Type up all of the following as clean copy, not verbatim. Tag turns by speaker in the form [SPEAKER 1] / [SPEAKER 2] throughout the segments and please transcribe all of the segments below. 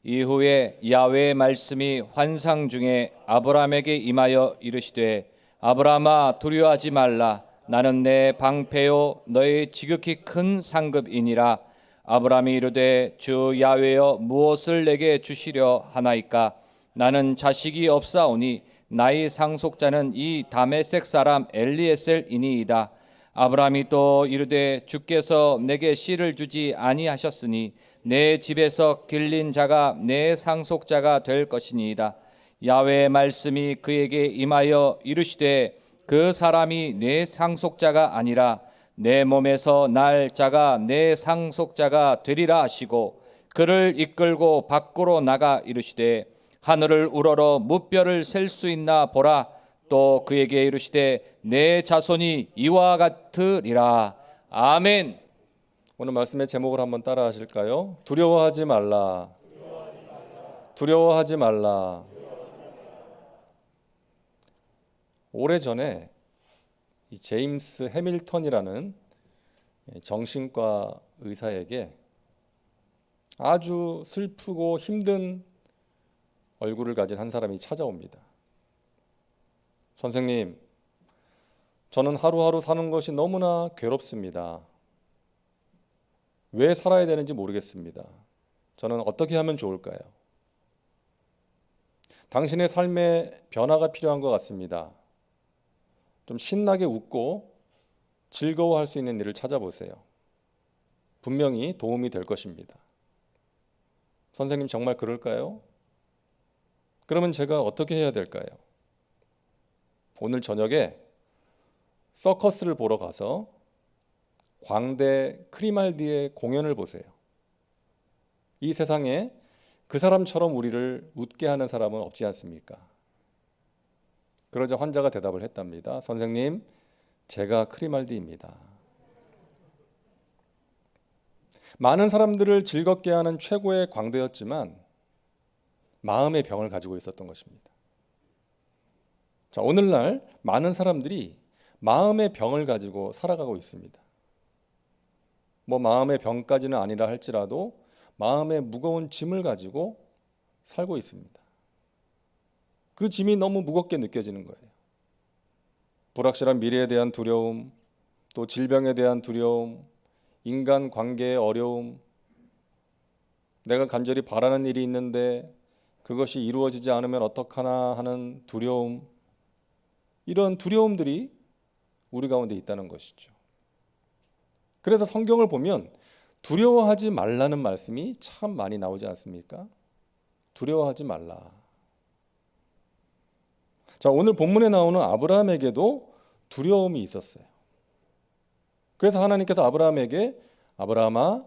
[SPEAKER 1] 이후에 야훼의 말씀이 환상 중에 아브라함에게 임하여 이르시되 아브라함아 두려워하지 말라. 나는 내 방패요 너의 지극히 큰 상급이니라. 아브라함이 이르되 주 야훼여 무엇을 내게 주시려 하나이까? 나는 자식이 없사오니 나의 상속자는 이 다메섹 사람 엘리에셀이니이다. 아브라함이 또 이르되 주께서 내게 씨를 주지 아니하셨으니 내 집에서 길린 자가 내 상속자가 될 것이니이다. 야훼의 말씀이 그에게 임하여 이르시되 그 사람이 내 상속자가 아니라 내 몸에서 날 자가 내 상속자가 되리라 하시고 그를 이끌고 밖으로 나가 이르시되 하늘을 우러러 무뼈를 셀 수 있나 보라. 또 그에게 이르시되 내 자손이 이와 같으리라. 아멘.
[SPEAKER 2] 오늘 말씀의 제목을 한번 따라 하실까요? 두려워하지 말라. 두려워하지 말라. 오래전에 이 제임스 해밀턴이라는 정신과 의사에게 아주 슬프고 힘든 얼굴을 가진 한 사람이 찾아옵니다. 선생님, 저는 하루하루 사는 것이 너무나 괴롭습니다. 왜 살아야 되는지 모르겠습니다. 저는 어떻게 하면 좋을까요? 당신의 삶에 변화가 필요한 것 같습니다. 좀 신나게 웃고 즐거워할 수 있는 일을 찾아보세요. 분명히 도움이 될 것입니다. 선생님, 정말 그럴까요? 그러면 제가 어떻게 해야 될까요? 오늘 저녁에 서커스를 보러 가서 광대 크리말디의 공연을 보세요. 이 세상에 그 사람처럼 우리를 웃게 하는 사람은 없지 않습니까? 그러자 환자가 대답을 했답니다. 선생님, 제가 크리말디입니다. 많은 사람들을 즐겁게 하는 최고의 광대였지만 마음의 병을 가지고 있었던 것입니다. 자, 오늘날 많은 사람들이 마음의 병을 가지고 살아가고 있습니다. 마음의 병까지는 아니라 할지라도 마음의 무거운 짐을 가지고 살고 있습니다. 그 짐이 너무 무겁게 느껴지는 거예요. 불확실한 미래에 대한 두려움, 또 질병에 대한 두려움, 인간 관계의 어려움, 내가 간절히 바라는 일이 있는데 그것이 이루어지지 않으면 어떡하나 하는 두려움, 이런 두려움들이 우리 가운데 있다는 것이죠. 그래서 성경을 보면 두려워하지 말라는 말씀이 참 많이 나오지 않습니까? 두려워하지 말라. 자, 오늘 본문에 나오는 아브라함에게도 두려움이 있었어요. 그래서 하나님께서 아브라함에게 아브라함아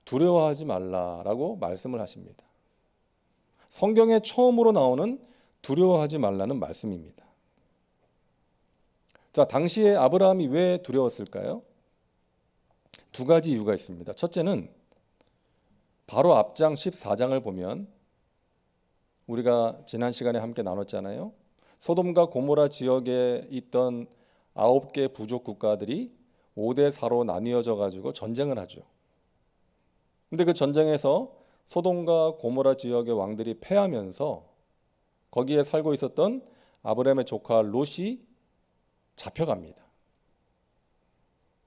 [SPEAKER 2] 두려워하지 말라라고 말씀을 하십니다. 성경에 처음으로 나오는 두려워하지 말라는 말씀입니다. 자, 당시에 아브라함이 왜 두려웠을까요? 두 가지 이유가 있습니다. 첫째는 바로 앞장 14장을 보면 우리가 지난 시간에 함께 나눴잖아요. 소돔과 고모라 지역에 있던 9개 부족 국가들이 5대 4로 나뉘어져 가지고 전쟁을 하죠. 근데 그 전쟁에서 소돔과 고모라 지역의 왕들이 패하면서 거기에 살고 있었던 아브라함의 조카 롯이 잡혀갑니다.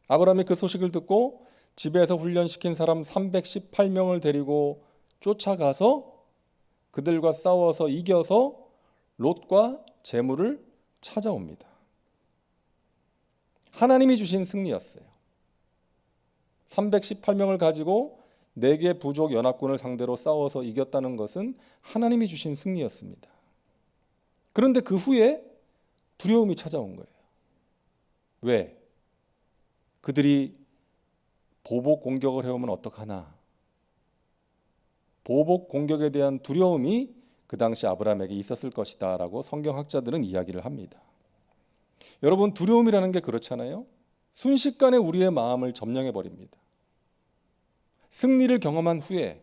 [SPEAKER 2] 아브라함이 그 소식을 듣고 집에서 훈련시킨 사람 318명을 데리고 쫓아가서 그들과 싸워서 이겨서 롯과 재물을 찾아옵니다. 하나님이 주신 승리였어요. 318명을 가지고 4개 부족 연합군을 상대로 싸워서 이겼다는 것은 하나님이 주신 승리였습니다. 그런데 그 후에 두려움이 찾아온 거예요. 왜? 그들이 보복 공격을 해오면 어떡하나? 보복 공격에 대한 두려움이 그 당시 아브라함에게 있었을 것이다 라고 성경학자들은 이야기를 합니다. 여러분, 두려움이라는 게 그렇잖아요. 순식간에 우리의 마음을 점령해버립니다. 승리를 경험한 후에,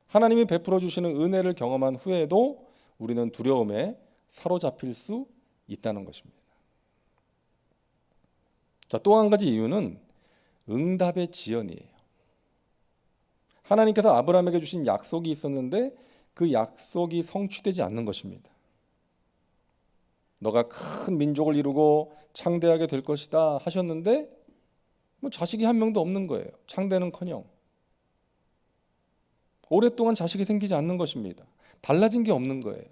[SPEAKER 2] 하나님이 베풀어 주시는 은혜를 경험한 후에도 우리는 두려움에 사로잡힐 수 있다는 것입니다. 자, 또 한 가지 이유는 응답의 지연이에요. 하나님께서 아브라함에게 주신 약속이 있었는데 그 약속이 성취되지 않는 것입니다. 너가 큰 민족을 이루고 창대하게 될 것이다 하셨는데 자식이 한 명도 없는 거예요. 창대는커녕 오랫동안 자식이 생기지 않는 것입니다. 달라진 게 없는 거예요.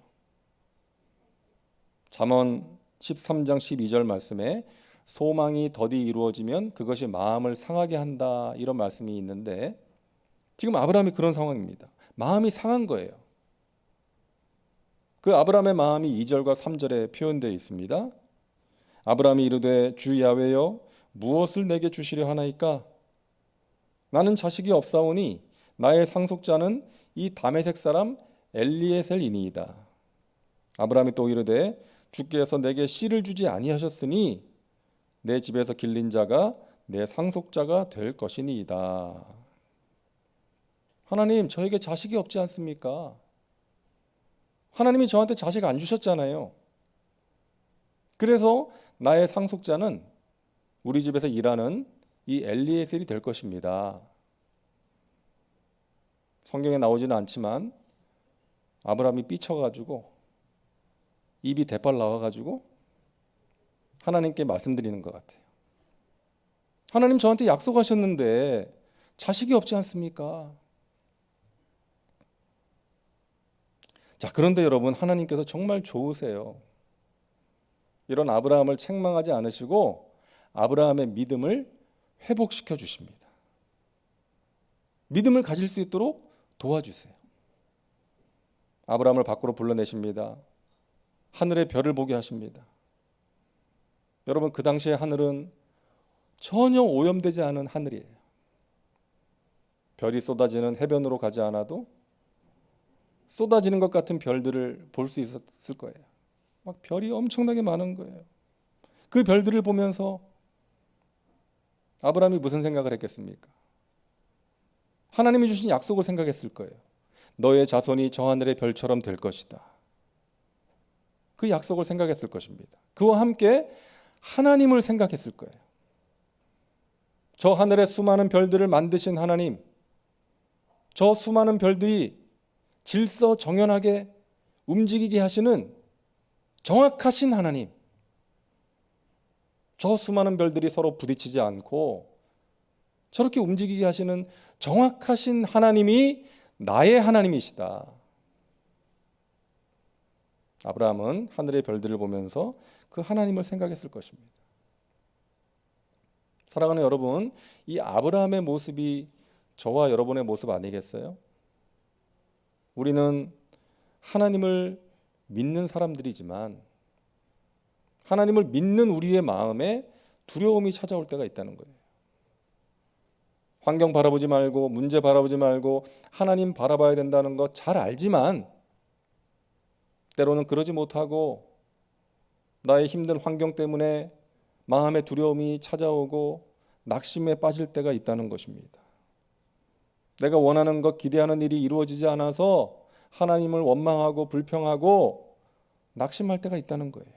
[SPEAKER 2] 잠언 13장 12절 말씀에 소망이 더디 이루어지면 그것이 마음을 상하게 한다, 이런 말씀이 있는데 지금 아브라함이 그런 상황입니다. 마음이 상한 거예요. 그 아브라함의 마음이 2절과 3절에 표현되어 있습니다. 아브라함이 이르되 주 야훼여 무엇을 내게 주시려 하나이까? 나는 자식이 없사오니 나의 상속자는 이 다메섹 사람 엘리에셀이니이다. 아브라함이 또 이르되 주께서 내게 씨를 주지 아니하셨으니 내 집에서 길린 자가 내 상속자가 될 것이니이다. 하나님, 저에게 자식이 없지 않습니까? 하나님이 저한테 자식 안 주셨잖아요. 그래서 나의 상속자는 우리 집에서 일하는 이 엘리에셀이 될 것입니다. 성경에 나오지는 않지만 아브라함이 삐쳐가지고 입이 대빨 나와가지고 하나님께 말씀드리는 것 같아요. 하나님, 저한테 약속하셨는데 자식이 없지 않습니까? 자, 그런데 여러분, 하나님께서 정말 좋으세요. 이런 아브라함을 책망하지 않으시고 아브라함의 믿음을 회복시켜 주십니다. 믿음을 가질 수 있도록 도와주세요. 아브라함을 밖으로 불러내십니다. 하늘의 별을 보게 하십니다. 여러분, 그 당시의 하늘은 전혀 오염되지 않은 하늘이에요. 별이 쏟아지는 해변으로 가지 않아도 쏟아지는 것 같은 별들을 볼 수 있었을 거예요. 막 별이 엄청나게 많은 거예요. 그 별들을 보면서 아브라함이 무슨 생각을 했겠습니까? 하나님이 주신 약속을 생각했을 거예요. 너의 자손이 저 하늘의 별처럼 될 것이다. 그 약속을 생각했을 것입니다. 그와 함께 하나님을 생각했을 거예요. 저 하늘의 수많은 별들을 만드신 하나님, 저 수많은 별들이 질서정연하게 움직이게 하시는 정확하신 하나님, 저 수많은 별들이 서로 부딪히지 않고 저렇게 움직이게 하시는 정확하신 하나님이 나의 하나님이시다. 아브라함은 하늘의 별들을 보면서 그 하나님을 생각했을 것입니다. 사랑하는 여러분, 이 아브라함의 모습이 저와 여러분의 모습 아니겠어요? 우리는 하나님을 믿는 사람들이지만 하나님을 믿는 우리의 마음에 두려움이 찾아올 때가 있다는 거예요. 환경 바라보지 말고 문제 바라보지 말고 하나님 바라봐야 된다는 거 잘 알지만 때로는 그러지 못하고 나의 힘든 환경 때문에 마음의 두려움이 찾아오고 낙심에 빠질 때가 있다는 것입니다. 내가 원하는 것, 기대하는 일이 이루어지지 않아서 하나님을 원망하고 불평하고 낙심할 때가 있다는 거예요.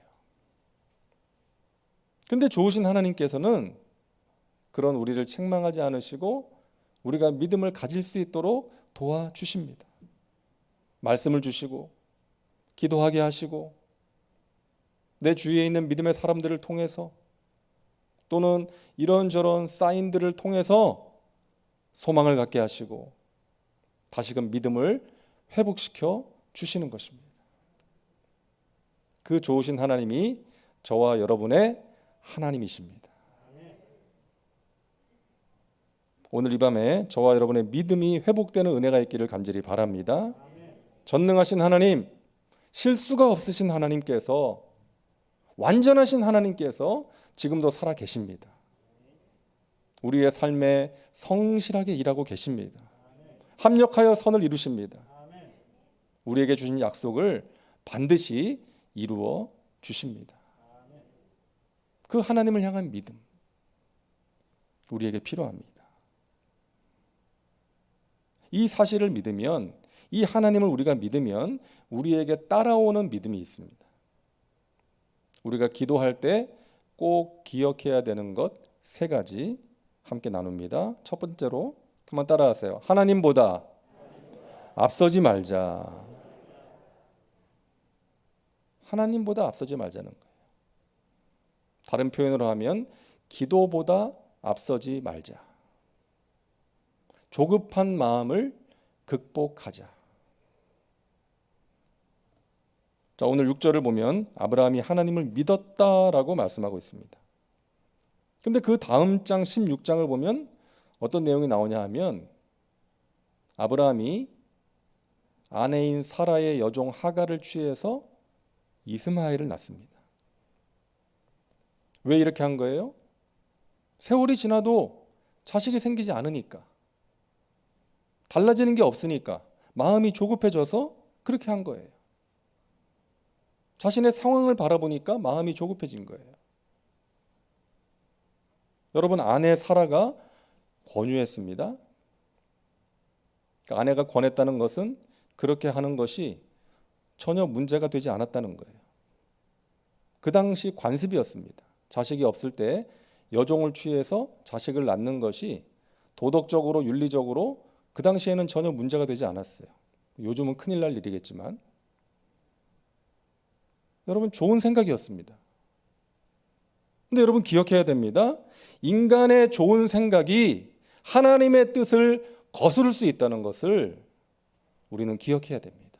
[SPEAKER 2] 근데 좋으신 하나님께서는 그런 우리를 책망하지 않으시고 우리가 믿음을 가질 수 있도록 도와주십니다. 말씀을 주시고 기도하게 하시고 내 주위에 있는 믿음의 사람들을 통해서 또는 이런저런 사인들을 통해서 소망을 갖게 하시고 다시금 믿음을 회복시켜 주시는 것입니다. 그 좋으신 하나님이 저와 여러분의 하나님이십니다. 오늘 이 밤에 저와 여러분의 믿음이 회복되는 은혜가 있기를 간절히 바랍니다. 전능하신 하나님, 실수가 없으신 하나님께서, 완전하신 하나님께서 지금도 살아 계십니다. 우리의 삶에 성실하게 일하고 계십니다. 합력하여 선을 이루십니다. 우리에게 주신 약속을 반드시 이루어 주십니다. 그 하나님을 향한 믿음, 우리에게 필요합니다. 이 사실을 믿으면, 이 하나님을 우리가 믿으면 우리에게 따라오는 믿음이 있습니다. 우리가 기도할 때 꼭 기억해야 되는 것 3가지 함께 나눕니다. 첫 번째로 한번 따라하세요. 하나님보다 앞서지 말자. 하나님보다 앞서지 말자는 거예요. 다른 표현으로 하면 기도보다 앞서지 말자. 조급한 마음을 극복하자. 자, 오늘 6절을 보면 아브라함이 하나님을 믿었다라고 말씀하고 있습니다. 근데 그 다음 장 16장을 보면 어떤 내용이 나오냐 하면 아브라함이 아내인 사라의 여종 하갈을 취해서 이스마엘을 낳습니다. 왜 이렇게 한 거예요? 세월이 지나도 자식이 생기지 않으니까, 달라지는 게 없으니까 마음이 조급해져서 그렇게 한 거예요. 자신의 상황을 바라보니까 마음이 조급해진 거예요. 여러분, 아내 사라가 권유했습니다. 그러니까 아내가 권했다는 것은 그렇게 하는 것이 전혀 문제가 되지 않았다는 거예요. 그 당시 관습이었습니다. 자식이 없을 때 여종을 취해서 자식을 낳는 것이 도덕적으로 윤리적으로 그 당시에는 전혀 문제가 되지 않았어요. 요즘은 큰일 날 일이겠지만 여러분, 좋은 생각이었습니다. 근데 여러분 기억해야 됩니다. 인간의 좋은 생각이 하나님의 뜻을 거스를 수 있다는 것을 우리는 기억해야 됩니다.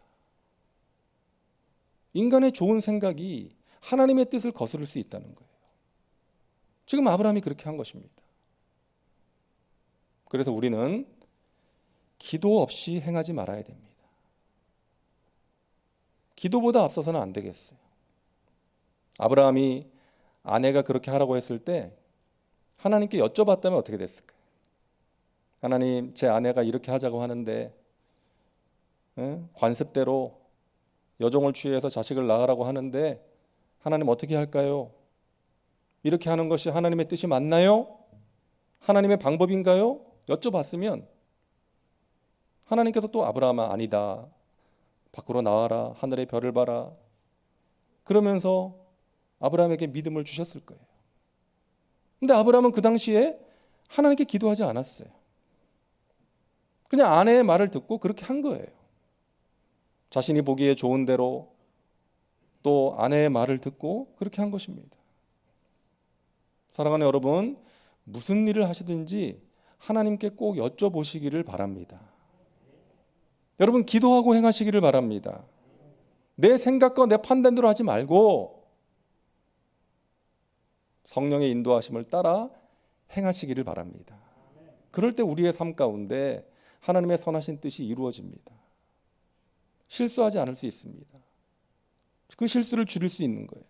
[SPEAKER 2] 인간의 좋은 생각이 하나님의 뜻을 거스를 수 있다는 거예요. 지금 아브라함이 그렇게 한 것입니다. 그래서 우리는 기도 없이 행하지 말아야 됩니다. 기도보다 앞서서는 안 되겠어요. 아브라함이 아내가 그렇게 하라고 했을 때 하나님께 여쭤봤다면 어떻게 됐을까요? 하나님, 제 아내가 이렇게 하자고 하는데 관습대로 여종을 취해서 자식을 낳으라고 하는데 하나님 어떻게 할까요? 이렇게 하는 것이 하나님의 뜻이 맞나요? 하나님의 방법인가요? 여쭤봤으면 하나님께서 또 아브라함아, 아니다, 밖으로 나와라, 하늘의 별을 봐라, 그러면서 아브라함에게 믿음을 주셨을 거예요. 근데 아브라함은 그 당시에 하나님께 기도하지 않았어요. 그냥 아내의 말을 듣고 그렇게 한 거예요. 자신이 보기에 좋은 대로 또 아내의 말을 듣고 그렇게 한 것입니다. 사랑하는 여러분, 무슨 일을 하시든지 하나님께 꼭 여쭤보시기를 바랍니다. 여러분, 기도하고 행하시기를 바랍니다. 내 생각과 내 판단대로 하지 말고 성령의 인도하심을 따라 행하시기를 바랍니다. 그럴 때 우리의 삶 가운데 하나님의 선하신 뜻이 이루어집니다. 실수하지 않을 수 있습니다. 그 실수를 줄일 수 있는 거예요.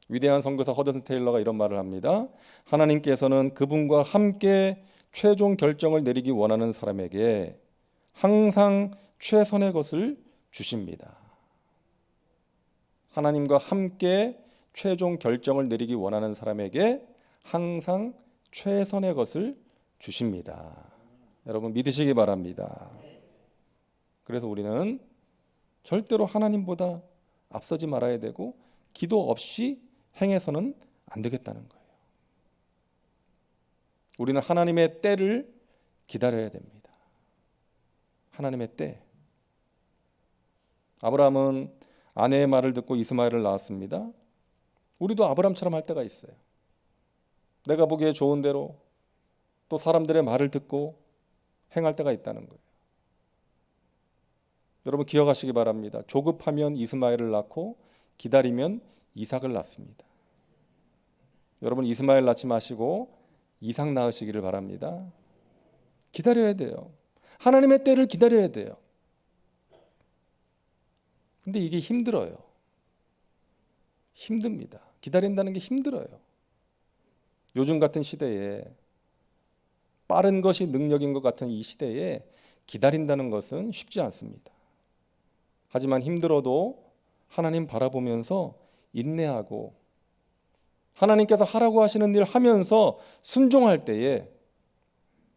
[SPEAKER 2] 위대한 선교사 허드슨 테일러가 이런 말을 합니다. 하나님께서는 그분과 함께 최종 결정을 내리기 원하는 사람에게 항상 최선의 것을 주십니다. 하나님과 함께 최종 결정을 내리기 원하는 사람에게 항상 최선의 것을 주십니다. 여러분 믿으시기 바랍니다. 그래서 우리는 절대로 하나님보다 앞서지 말아야 되고 기도 없이 행해서는 안 되겠다는 거예요. 우리는 하나님의 때를 기다려야 됩니다. 하나님의 때. 아브라함은 아내의 말을 듣고 이스마엘을 낳았습니다. 우리도 아브라함처럼 할 때가 있어요. 내가 보기에 좋은 대로 또 사람들의 말을 듣고 행할 때가 있다는 거예요. 여러분 기억하시기 바랍니다. 조급하면 이스마엘을 낳고 기다리면 이삭을 낳습니다. 여러분 이스마엘 낳지 마시고 이삭 낳으시기를 바랍니다. 기다려야 돼요. 하나님의 때를 기다려야 돼요. 근데 이게 힘들어요. 힘듭니다. 기다린다는 게 힘들어요. 요즘 같은 시대에 빠른 것이 능력인 것 같은 이 시대에 기다린다는 것은 쉽지 않습니다. 하지만 힘들어도 하나님 바라보면서 인내하고 하나님께서 하라고 하시는 일 하면서 순종할 때에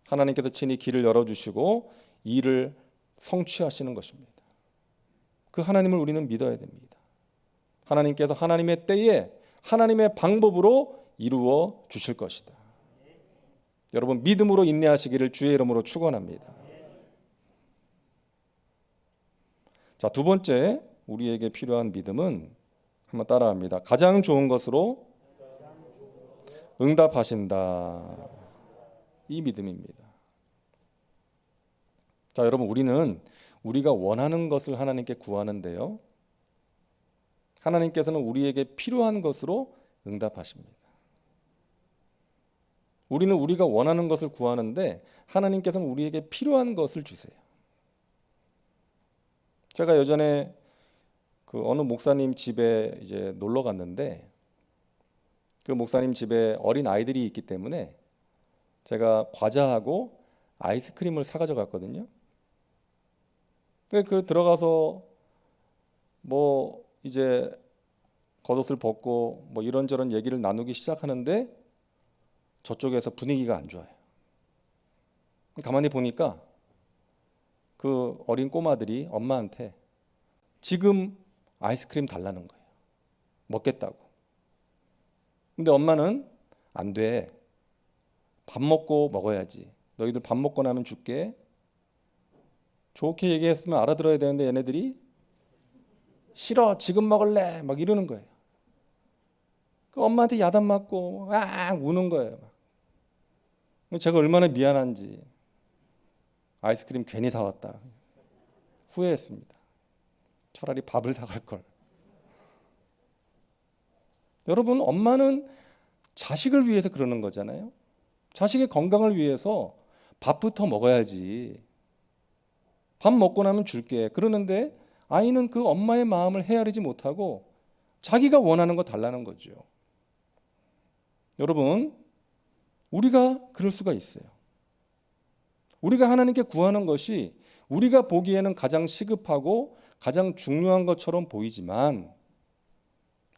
[SPEAKER 2] 하나님께서 친히 길을 열어주시고 일을 성취하시는 것입니다. 그 하나님을 우리는 믿어야 됩니다. 하나님께서 하나님의 때에 하나님의 방법으로 이루어 주실 것이다. 여러분 믿음으로 인내하시기를 주의 이름으로 축원합니다. 자, 두 번째 우리에게 필요한 믿음은 한번 따라합니다. 가장 좋은 것으로 응답하신다. 이 믿음입니다. 자, 여러분 우리는 우리가 원하는 것을 하나님께 구하는데요. 하나님께서는 우리에게 필요한 것으로 응답하십니다. 우리는 우리가 원하는 것을 구하는데 하나님께서는 우리에게 필요한 것을 주세요. 제가 예전에 그 어느 목사님 집에 이제 놀러 갔는데 그 목사님 집에 어린 아이들이 있기 때문에 제가 과자하고 아이스크림을 사가져 갔거든요. 그 들어가서 뭐 이제 겉옷을 벗고 뭐 이런저런 얘기를 나누기 시작하는데 저쪽에서 분위기가 안 좋아요. 가만히 보니까 그 어린 꼬마들이 엄마한테 지금 아이스크림 달라는 거예요. 먹겠다고. 근데 엄마는 안 돼. 밥 먹고 먹어야지. 너희들 밥 먹고 나면 줄게. 좋게 얘기했으면 알아들어야 되는데 얘네들이 싫어. 지금 먹을래. 막 이러는 거예요. 그 엄마한테 야단 맞고 아 우는 거예요. 제가 얼마나 미안한지 아이스크림 괜히 사왔다. 후회했습니다. 차라리 밥을 사갈 걸. 여러분, 엄마는 자식을 위해서 그러는 거잖아요. 자식의 건강을 위해서 밥부터 먹어야지. 밥 먹고 나면 줄게. 그러는데 아이는 그 엄마의 마음을 헤아리지 못하고 자기가 원하는 거 달라는 거죠. 여러분, 우리가 그럴 수가 있어요. 우리가 하나님께 구하는 것이 우리가 보기에는 가장 시급하고 가장 중요한 것처럼 보이지만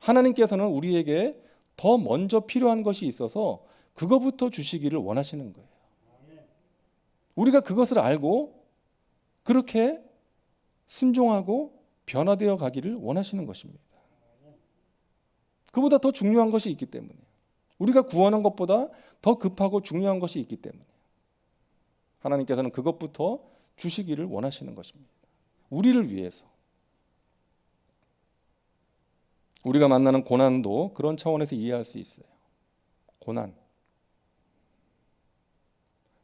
[SPEAKER 2] 하나님께서는 우리에게 더 먼저 필요한 것이 있어서 그거부터 주시기를 원하시는 거예요. 우리가 그것을 알고 그렇게 순종하고 변화되어 가기를 원하시는 것입니다. 그보다 더 중요한 것이 있기 때문에 우리가 구하는 것보다 더 급하고 중요한 것이 있기 때문에 하나님께서는 그것부터 주시기를 원하시는 것입니다. 우리를 위해서. 우리가 만나는 고난도 그런 차원에서 이해할 수 있어요. 고난.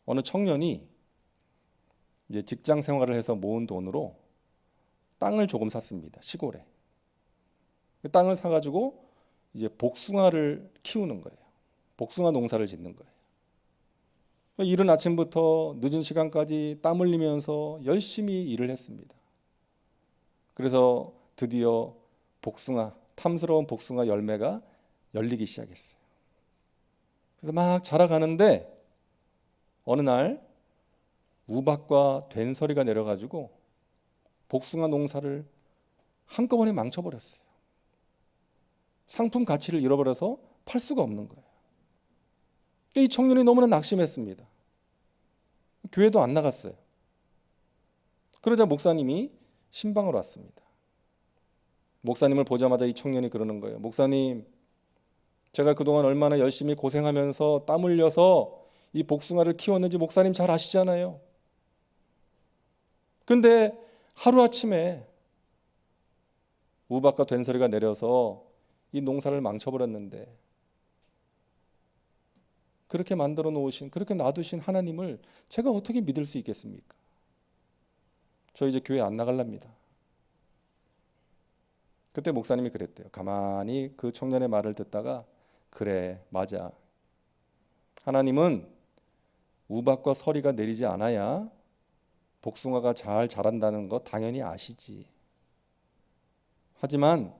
[SPEAKER 2] 어느 청년이 이제 직장 생활을 해서 모은 돈으로 땅을 조금 샀습니다. 시골에. 그 땅을 사가지고 이제 복숭아를 키우는 거예요. 복숭아 농사를 짓는 거예요. 이른 아침부터 늦은 시간까지 땀 흘리면서 열심히 일을 했습니다. 그래서 드디어 복숭아, 탐스러운 복숭아 열매가 열리기 시작했어요. 그래서 막 자라가는데 어느 날 우박과 된소리가 내려가지고 복숭아 농사를 한꺼번에 망쳐버렸어요. 상품 가치를 잃어버려서 팔 수가 없는 거예요. 이 청년이 너무나 낙심했습니다. 교회도 안 나갔어요. 그러자 목사님이 신방을 왔습니다. 목사님을 보자마자 이 청년이 그러는 거예요. 목사님, 제가 그동안 얼마나 열심히 고생하면서 땀 흘려서 이 복숭아를 키웠는지 목사님 잘 아시잖아요. 근데 하루아침에 우박과 된소리가 내려서 이 농사를 망쳐버렸는데 그렇게 만들어 놓으신, 그렇게 놔두신 하나님을 제가 어떻게 믿을 수 있겠습니까? 저 이제 교회 안 나갈랍니다. 그때 목사님이 그랬대요. 가만히 그 청년의 말을 듣다가 그래, 맞아. 하나님은 우박과 서리가 내리지 않아야 복숭아가 잘 자란다는 거 당연히 아시지. 하지만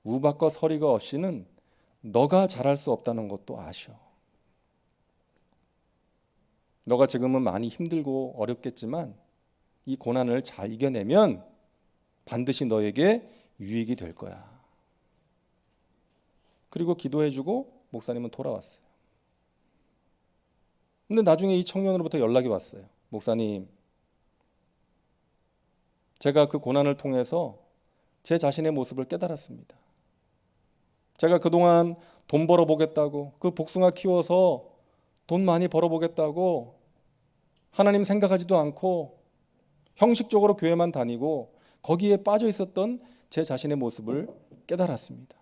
[SPEAKER 2] 우박과 서리가 없이는 너가 자랄 수 없다는 것도 아셔. 너가 지금은 많이 힘들고 어렵겠지만 이 고난을 잘 이겨내면 반드시 너에게 유익이 될 거야. 그리고 기도해주고 목사님은 돌아왔어요. 근데 나중에 이 청년으로부터 연락이 왔어요. 목사님, 제가 그 고난을 통해서 제 자신의 모습을 깨달았습니다. 제가 그동안 돈 벌어보겠다고 그 복숭아 키워서 돈 많이 벌어보겠다고 하나님 생각하지도 않고 형식적으로 교회만 다니고 거기에 빠져 있었던 제 자신의 모습을 깨달았습니다.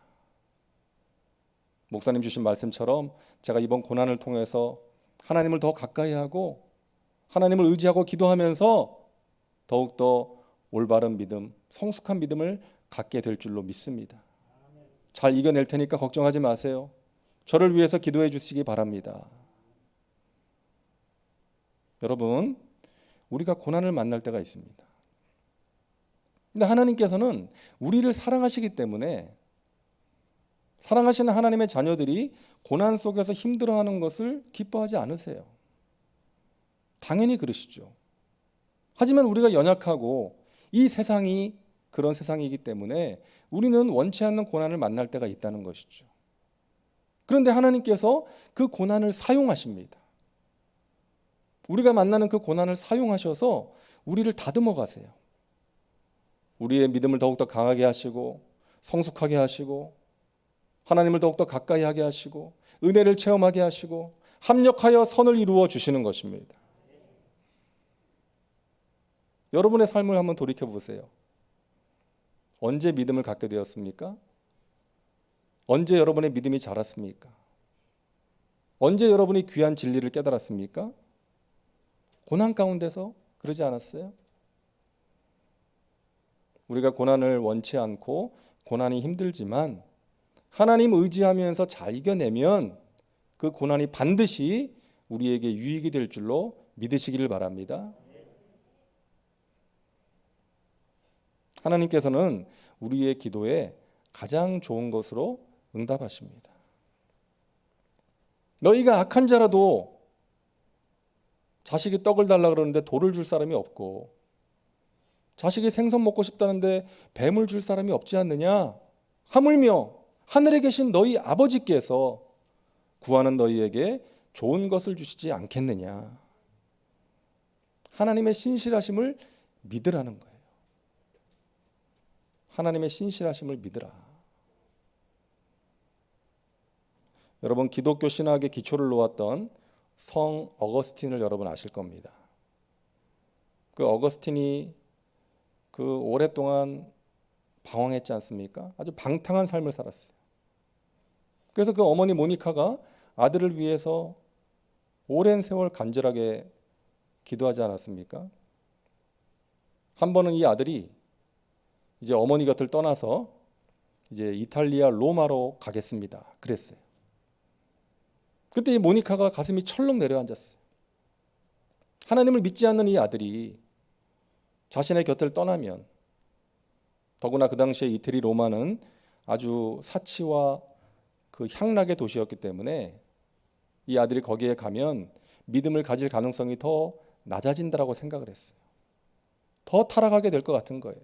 [SPEAKER 2] 목사님 주신 말씀처럼 제가 이번 고난을 통해서 하나님을 더 가까이 하고 하나님을 의지하고 기도하면서 더욱더 올바른 믿음, 성숙한 믿음을 갖게 될 줄로 믿습니다. 잘 이겨낼 테니까 걱정하지 마세요. 저를 위해서 기도해 주시기 바랍니다. 여러분, 우리가 고난을 만날 때가 있습니다. 근데 하나님께서는 우리를 사랑하시기 때문에 사랑하시는 하나님의 자녀들이 고난 속에서 힘들어하는 것을 기뻐하지 않으세요. 당연히 그러시죠. 하지만 우리가 연약하고 이 세상이 그런 세상이기 때문에 우리는 원치 않는 고난을 만날 때가 있다는 것이죠. 그런데 하나님께서 그 고난을 사용하십니다. 우리가 만나는 그 고난을 사용하셔서 우리를 다듬어 가세요. 우리의 믿음을 더욱더 강하게 하시고 성숙하게 하시고 하나님을 더욱더 가까이 하게 하시고 은혜를 체험하게 하시고 합력하여 선을 이루어 주시는 것입니다. 여러분의 삶을 한번 돌이켜 보세요. 언제 믿음을 갖게 되었습니까? 언제 여러분의 믿음이 자랐습니까? 언제 여러분이 귀한 진리를 깨달았습니까? 고난 가운데서 그러지 않았어요? 우리가 고난을 원치 않고 고난이 힘들지만 하나님 의지하면서 잘 이겨내면 그 고난이 반드시 우리에게 유익이 될 줄로 믿으시기를 바랍니다. 하나님께서는 우리의 기도에 가장 좋은 것으로 응답하십니다. 너희가 악한 자라도 자식이 떡을 달라 그러는데 돌을 줄 사람이 없고 자식이 생선 먹고 싶다는데 뱀을 줄 사람이 없지 않느냐? 하물며 하늘에 계신 너희 아버지께서 구하는 너희에게 좋은 것을 주시지 않겠느냐? 하나님의 신실하심을 믿으라는 거예요. 하나님의 신실하심을 믿으라. 여러분, 기독교 신학의 기초를 놓았던 성 어거스틴을 여러분 아실 겁니다. 그 어거스틴이 그 오랫동안 방황했지 않습니까? 아주 방탕한 삶을 살았어요. 그래서 그 어머니 모니카가 아들을 위해서 오랜 세월 간절하게 기도하지 않았습니까? 한 번은 이 아들이 이제 어머니 곁을 떠나서 이제 이탈리아 로마로 가겠습니다. 그랬어요. 그때 이 모니카가 가슴이 철렁 내려앉았어요. 하나님을 믿지 않는 이 아들이 자신의 곁을 떠나면, 더구나 그 당시에 이태리 로마는 아주 사치와 그 향락의 도시였기 때문에 이 아들이 거기에 가면 믿음을 가질 가능성이 더 낮아진다라고 생각을 했어요. 더 타락하게 될 것 같은 거예요.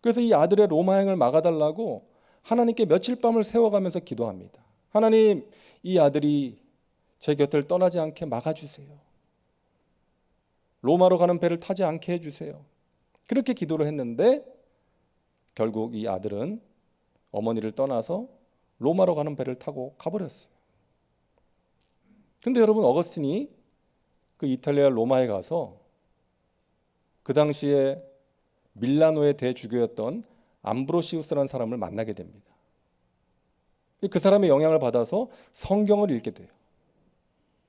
[SPEAKER 2] 그래서 이 아들의 로마행을 막아달라고 하나님께 며칠 밤을 새워가면서 기도합니다. 하나님, 이 아들이 제 곁을 떠나지 않게 막아주세요. 로마로 가는 배를 타지 않게 해주세요. 그렇게 기도를 했는데 결국 이 아들은 어머니를 떠나서 로마로 가는 배를 타고 가버렸어요. 근데 여러분, 어거스틴이 그 이탈리아 로마에 가서 그 당시에 밀라노의 대주교였던 암브로시우스라는 사람을 만나게 됩니다. 그 사람의 영향을 받아서 성경을 읽게 돼요.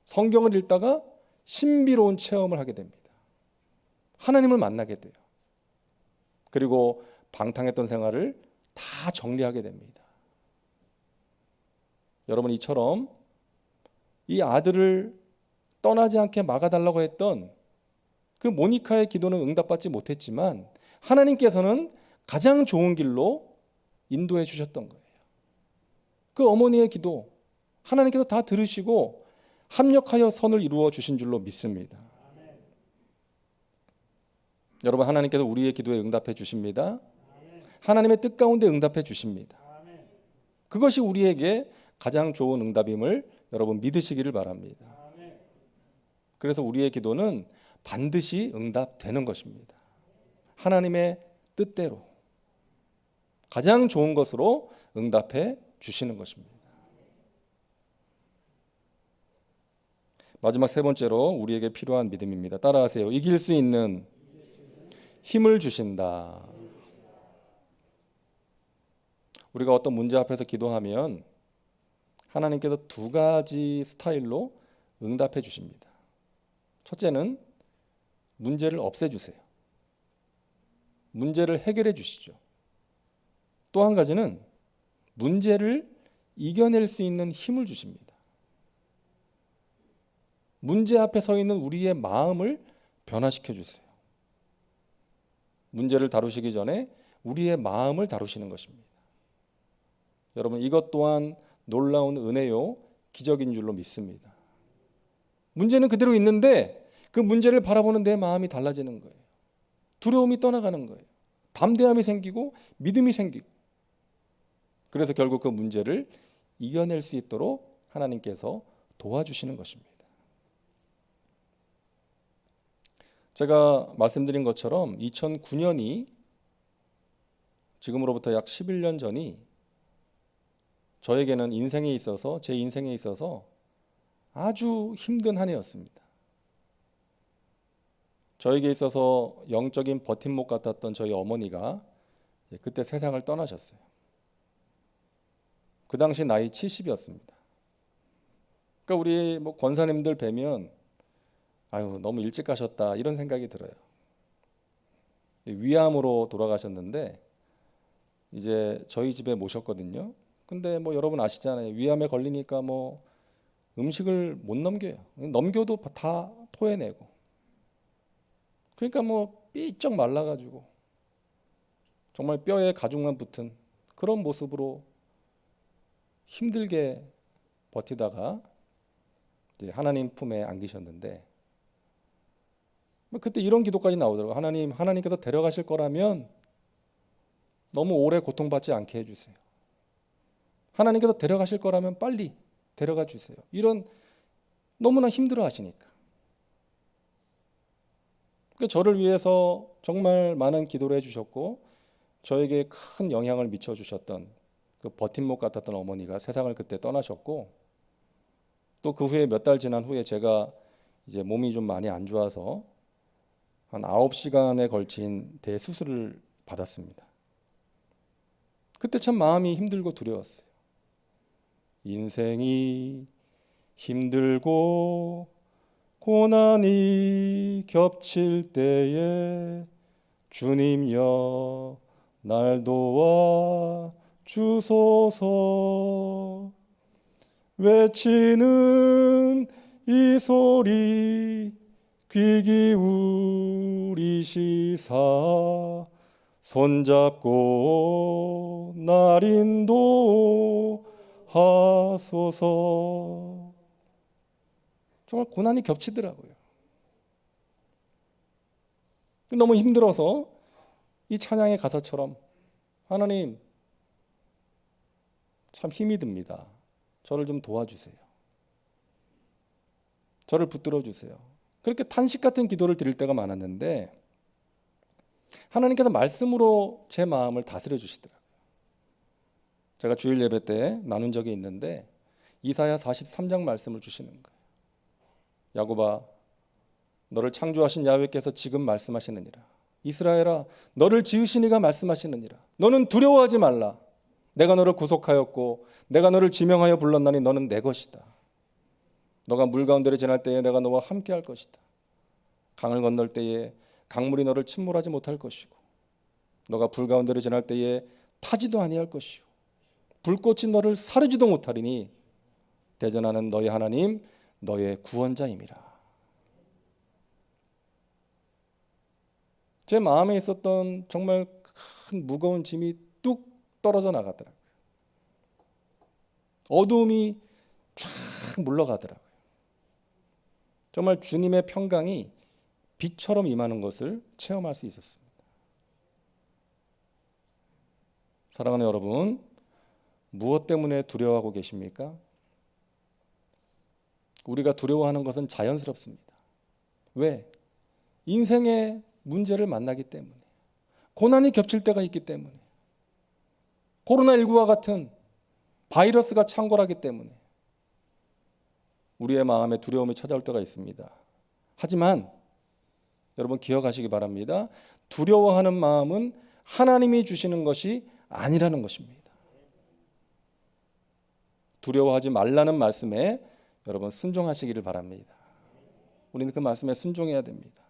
[SPEAKER 2] 성경을 읽다가 신비로운 체험을 하게 됩니다. 하나님을 만나게 돼요. 그리고 방탕했던 생활을 다 정리하게 됩니다. 여러분, 이처럼 이 아들을 떠나지 않게 막아달라고 했던 그 모니카의 기도는 응답받지 못했지만 하나님께서는 가장 좋은 길로 인도해 주셨던 거예요. 그 어머니의 기도 하나님께서 다 들으시고 합력하여 선을 이루어 주신 줄로 믿습니다. 여러분, 하나님께서 우리의 기도에 응답해 주십니다. 하나님의 뜻 가운데 응답해 주십니다. 그것이 우리에게 가장 좋은 응답임을 여러분 믿으시기를 바랍니다. 그래서 우리의 기도는 반드시 응답되는 것입니다. 하나님의 뜻대로 가장 좋은 것으로 응답해 주시는 것입니다. 마지막 세 번째로 우리에게 필요한 믿음입니다. 따라하세요. 이길 수 있는 힘을 주신다. 우리가 어떤 문제 앞에서 기도하면 하나님께서 두 가지 스타일로 응답해 주십니다. 첫째는 문제를 없애주세요. 문제를 해결해 주시죠. 또 한 가지는 문제를 이겨낼 수 있는 힘을 주십니다. 문제 앞에 서 있는 우리의 마음을 변화시켜 주세요. 문제를 다루시기 전에 우리의 마음을 다루시는 것입니다. 여러분, 이것 또한 놀라운 은혜요, 기적인 줄로 믿습니다. 문제는 그대로 있는데 그 문제를 바라보는 내 마음이 달라지는 거예요. 두려움이 떠나가는 거예요. 담대함이 생기고 믿음이 생기고, 그래서 결국 그 문제를 이겨낼 수 있도록 하나님께서 도와주시는 것입니다. 제가 말씀드린 것처럼 2009년이 지금으로부터 약 11년 전이 저에게는 인생에 있어서, 제 인생에 있어서 아주 힘든 한 해였습니다. 저에게 있어서 영적인 버팀목 같았던 저희 어머니가 그때 세상을 떠나셨어요. 그 당시 나이 70이었습니다. 그러니까 우리 권사님들 뵈면 아유, 너무 일찍 가셨다 이런 생각이 들어요. 위암으로 돌아가셨는데 이제 저희 집에 모셨거든요. 근데 여러분 아시잖아요. 위암에 걸리니까 음식을 못 넘겨요. 넘겨도 다 토해내고. 그러니까 삐쩍 말라가지고 정말 뼈에 가죽만 붙은 그런 모습으로 힘들게 버티다가 이제 하나님 품에 안기셨는데, 그때 이런 기도까지 나오더라고요. 하나님께서 데려가실 거라면 너무 오래 고통받지 않게 해주세요. 하나님께서 데려가실 거라면 빨리 데려가 주세요. 이런 너무나 힘들어 하시니까. 그러니까 저를 위해서 정말 많은 기도를 해주셨고 저에게 큰 영향을 미쳐주셨던 그 버팀목 같았던 어머니가 세상을 그때 떠나셨고, 또 그 후에 몇 달 지난 후에 제가 이제 몸이 좀 많이 안 좋아서 한 9시간에 걸친 대수술을 받았습니다. 그때 참 마음이 힘들고 두려웠어요. 인생이 힘들고 고난이 겹칠 때에 주님여 날 도와 주소서, 외치는 이 소리 귀 기울이시사 손잡고 날 인도하소서. 정말 고난이 겹치더라고요. 너무 힘들어서 이 찬양의 가사처럼 하나님 참 힘이 듭니다. 저를 좀 도와주세요. 저를 붙들어 주세요. 그렇게 탄식 같은 기도를 드릴 때가 많았는데 하나님께서 말씀으로 제 마음을 다스려 주시더라고요. 제가 주일 예배 때 나눈 적이 있는데 이사야 43장 말씀을 주시는 거예요. 야곱아, 너를 창조하신 야훼께서 지금 말씀하시느니라. 이스라엘아, 너를 지으신 이가 말씀하시느니라. 너는 두려워하지 말라. 내가 너를 구속하였고 내가 너를 지명하여 불렀나니 너는 내 것이다. 너가 물 가운데를 지날 때에 내가 너와 함께 할 것이다. 강을 건널 때에 강물이 너를 침몰하지 못할 것이고 너가 불 가운데를 지날 때에 타지도 아니할 것이요 불꽃이 너를 사르지도 못하리니 대전하는 너의 하나님 너의 구원자임이라. 제 마음에 있었던 정말 큰 무거운 짐이 뚝 떨어져 나가더라고요. 어두움이 쫙 물러가더라고요. 정말 주님의 평강이 빛처럼 임하는 것을 체험할 수 있었습니다. 사랑하는 여러분, 무엇 때문에 두려워하고 계십니까? 우리가 두려워하는 것은 자연스럽습니다. 왜? 인생의 문제를 만나기 때문에, 고난이 겹칠 때가 있기 때문에, 코로나19와 같은 바이러스가 창궐하기 때문에, 우리의 마음에 두려움이 찾아올 때가 있습니다. 하지만 여러분 기억하시기 바랍니다. 두려워하는 마음은 하나님이 주시는 것이 아니라는 것입니다. 두려워하지 말라는 말씀에 여러분 순종하시기를 바랍니다. 우리는 그 말씀에 순종해야 됩니다.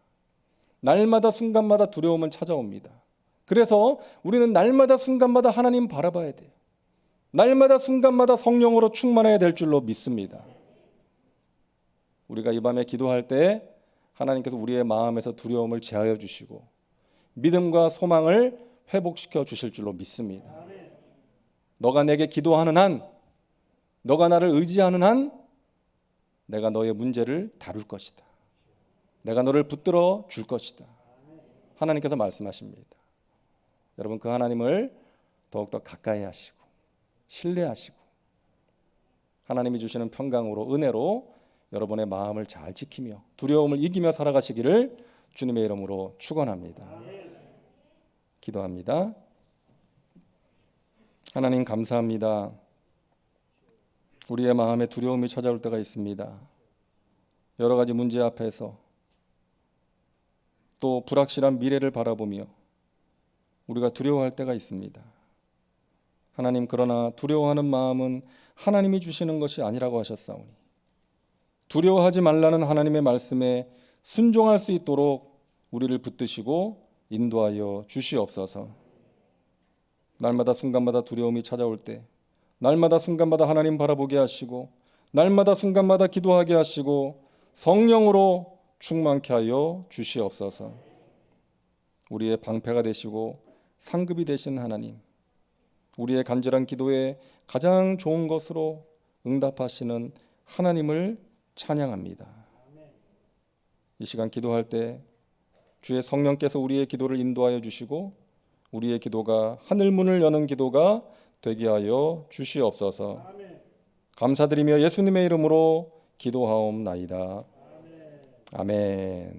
[SPEAKER 2] 날마다 순간마다 두려움은 찾아옵니다. 그래서 우리는 날마다 순간마다 하나님 바라봐야 돼요. 날마다 순간마다 성령으로 충만해야 될 줄로 믿습니다. 우리가 이 밤에 기도할 때 하나님께서 우리의 마음에서 두려움을 제하여 주시고 믿음과 소망을 회복시켜 주실 줄로 믿습니다. 너가 내게 기도하는 한, 너가 나를 의지하는 한 내가 너의 문제를 다룰 것이다. 내가 너를 붙들어 줄 것이다. 하나님께서 말씀하십니다. 여러분 그 하나님을 더욱더 가까이 하시고 신뢰하시고 하나님이 주시는 평강으로 은혜로 여러분의 마음을 잘 지키며 두려움을 이기며 살아가시기를 주님의 이름으로 축원합니다. 기도합니다. 하나님 감사합니다. 우리의 마음에 두려움이 찾아올 때가 있습니다. 여러 가지 문제 앞에서 또 불확실한 미래를 바라보며 우리가 두려워할 때가 있습니다. 하나님 그러나 두려워하는 마음은 하나님이 주시는 것이 아니라고 하셨사오니 두려워하지 말라는 하나님의 말씀에 순종할 수 있도록 우리를 붙드시고 인도하여 주시옵소서. 날마다 순간마다 두려움이 찾아올 때 날마다 순간마다 하나님 바라보게 하시고 날마다 순간마다 기도하게 하시고 성령으로 충만케 하여 주시옵소서. 우리의 방패가 되시고 상급이 되신 하나님, 우리의 간절한 기도에 가장 좋은 것으로 응답하시는 하나님을 찬양합니다. 이 시간 기도할 때 주의 성령께서 우리의 기도를 인도하여 주시고 우리의 기도가 하늘문을 여는 기도가 되게 하여 주시옵소서. 감사드리며 예수님의 이름으로 기도하옵나이다. 아멘.